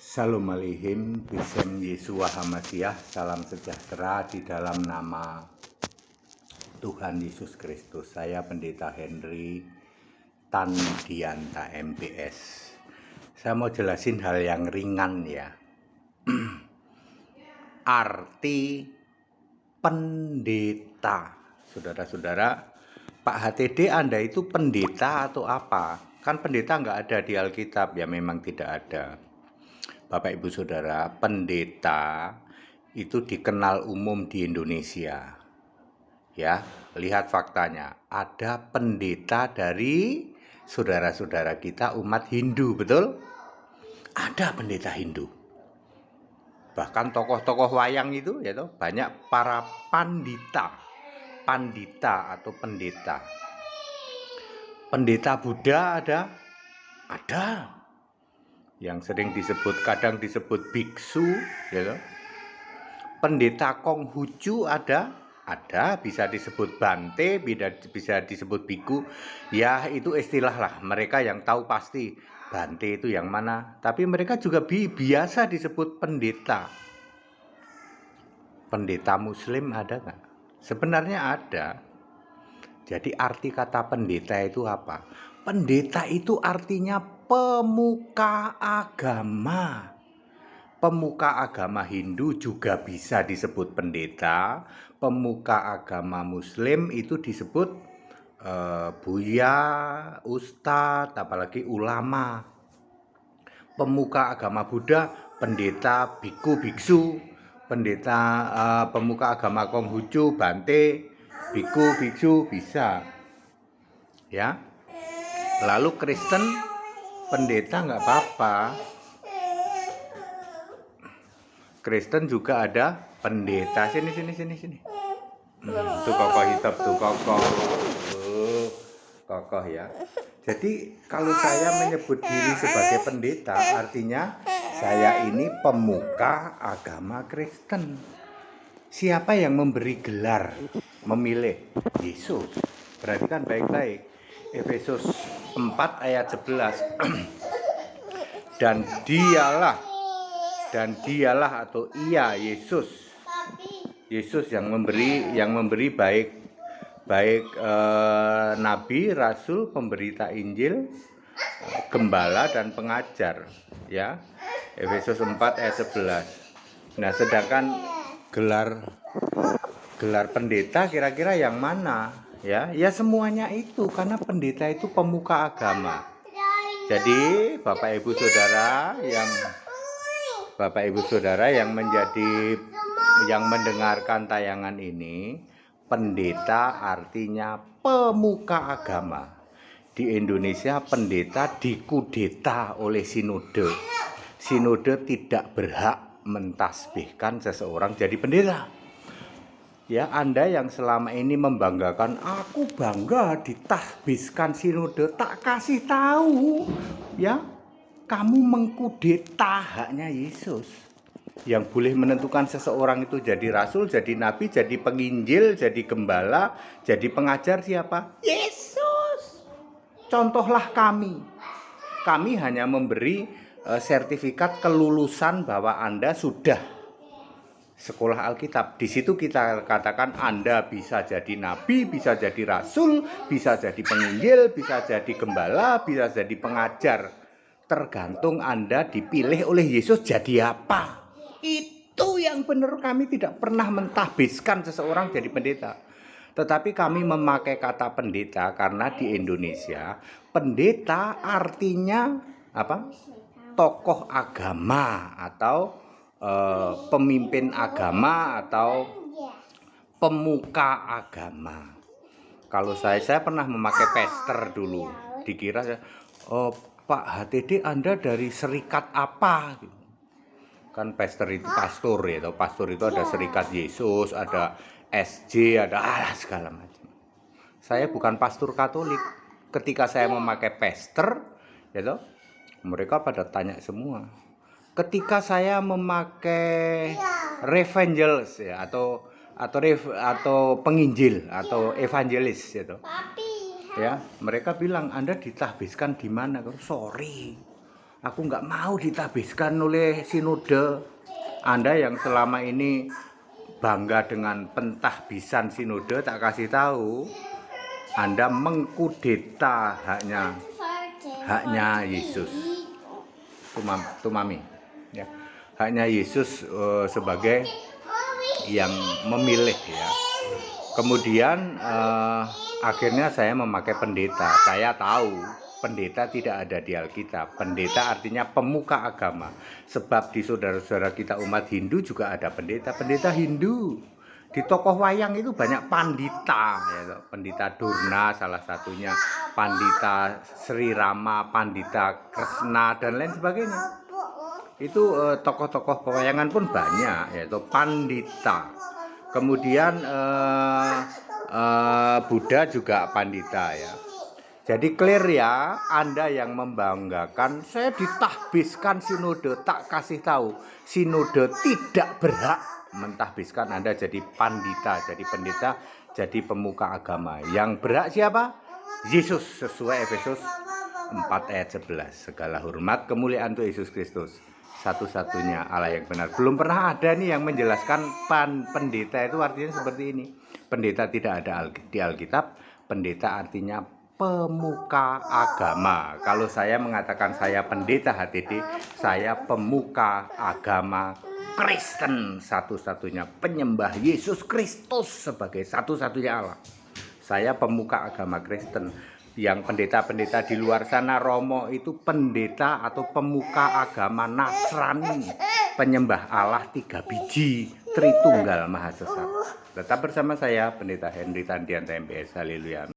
Shalom Aleichem, Bisem Yesua Hamasiah, salam sejahtera di dalam nama Tuhan Yesus Kristus. Saya Pendeta Henry Tandianta MPS. Saya mau jelasin hal yang ringan ya. Arti pendeta. Saudara-saudara, Pak HTD Anda itu pendeta atau apa? Kan pendeta nggak ada di Alkitab, ya memang tidak ada. Bapak Ibu Saudara, pendeta itu dikenal umum di Indonesia. Ya, lihat faktanya. Ada pendeta dari saudara-saudara kita umat Hindu, betul? Ada pendeta Hindu. Bahkan tokoh-tokoh wayang itu ya toh, banyak para pandita atau pendeta. Pendeta Buddha ada. Yang sering disebut, kadang disebut biksu, ya. Pendeta Konghucu ada, bisa disebut Bante, bisa disebut biku. Ya itu istilah lah, mereka yang tahu pasti Bante itu yang mana. Tapi mereka juga biasa disebut pendeta. Pendeta Muslim ada nggak? Sebenarnya ada. Jadi arti kata pendeta itu apa? Pendeta itu artinya pemuka agama. Pemuka agama Hindu juga bisa disebut pendeta. Pemuka agama Muslim itu disebut buya, ustadz, apalagi ulama. Pemuka agama Buddha, pendeta, biku, biksu. Pendeta pemuka agama Konghucu, Bante, biku, biksu bisa. Ya. Lalu Kristen pendeta nggak apa-apa. Kristen juga ada pendeta. Sini. Tuh kokoh hitam tuh kokoh ya. Jadi kalau saya menyebut diri sebagai pendeta, artinya saya ini pemuka agama Kristen. Siapa yang memberi gelar memilih? Yesus. Perhatikan baik-baik. Efesus 4 ayat 11. Dan dialah atau ia Yesus yang memberi baik nabi, rasul, pemberita Injil, gembala dan pengajar, ya. Efesus 4 ayat 11. Nah, sedangkan gelar pendeta kira-kira yang mana? Ya semuanya itu, karena pendeta itu pemuka agama. Jadi Bapak Ibu Saudara yang mendengarkan tayangan ini, pendeta artinya pemuka agama. Di Indonesia pendeta dikudeta oleh sinode. Sinode tidak berhak mentasbihkan seseorang jadi pendeta. Ya, Anda yang selama ini membanggakan, aku bangga ditahbiskan sinode, tak kasih tahu, ya, kamu mengkudeta haknya Yesus. Yang boleh menentukan seseorang itu jadi rasul, jadi nabi, jadi penginjil, jadi gembala, jadi pengajar siapa? Yesus. Contohlah kami. Kami hanya memberi sertifikat kelulusan bahwa Anda sudah sekolah Alkitab. Di situ kita katakan Anda bisa jadi nabi, bisa jadi rasul, bisa jadi penginjil, bisa jadi gembala, bisa jadi pengajar. Tergantung Anda dipilih oleh Yesus jadi apa. Itu yang benar, kami tidak pernah mentahbiskan seseorang jadi pendeta. Tetapi kami memakai kata pendeta karena di Indonesia pendeta artinya apa? Tokoh agama atau pemimpin agama atau pemuka agama. Kalau saya pernah memakai pester dulu, dikira Pak HTD Anda dari serikat apa? Kan pester itu pastor ya, pastor itu ada serikat Yesus, ada SJ, ada segala macam. Saya bukan pastor Katolik. Ketika saya memakai pester, ya mereka pada tanya semua. Ketika saya memakai revangelis ya atau penginjil atau evangelis ya mereka bilang Anda ditahbiskan di mana? Sorry, Aku nggak mau ditabiskan oleh sinode. Anda yang selama ini bangga dengan pentahbisan sinode, tak kasih tahu, Anda mengkudeta haknya Yesus. Itu mami, ya. Haknya Yesus sebagai yang memilih, ya. Kemudian akhirnya saya memakai pendeta. Saya tahu pendeta tidak ada di Alkitab. Pendeta artinya pemuka agama. Sebab di saudara-saudara kita umat Hindu juga ada pendeta Hindu. Di tokoh wayang itu banyak pandita, ya. Pandita Durna salah satunya, Pandita Sri Rama, Pandita Kresna, dan lain sebagainya. Itu tokoh-tokoh pewayangan pun banyak, yaitu pandita. Kemudian Buddha juga pandita, ya. Jadi clear ya, Anda yang membanggakan saya ditahbiskan sinode, tak kasih tahu, sinode tidak berhak mentahbiskan Anda jadi pandita, jadi pendeta, jadi pemuka agama. Yang berhak siapa? Yesus, sesuai Efesus 4 ayat 11. Segala hormat kemuliaan untuk Yesus Kristus, satu-satunya Allah yang benar. Belum pernah ada nih yang menjelaskan pendeta itu artinya seperti ini. Pendeta tidak ada di Alkitab. Pendeta artinya pemuka agama. Kalau saya mengatakan saya pendeta HTD, saya pemuka agama Kristen, satu-satunya penyembah Yesus Kristus sebagai satu-satunya Allah. Saya pemuka agama Kristen. Yang pendeta-pendeta di luar sana, Romo itu pendeta atau pemuka agama Nasrani, penyembah Allah 3 biji, Tritunggal Maha Sesat. Tetap bersama saya, Pendeta Henry Tandian TMPS. Haleluya.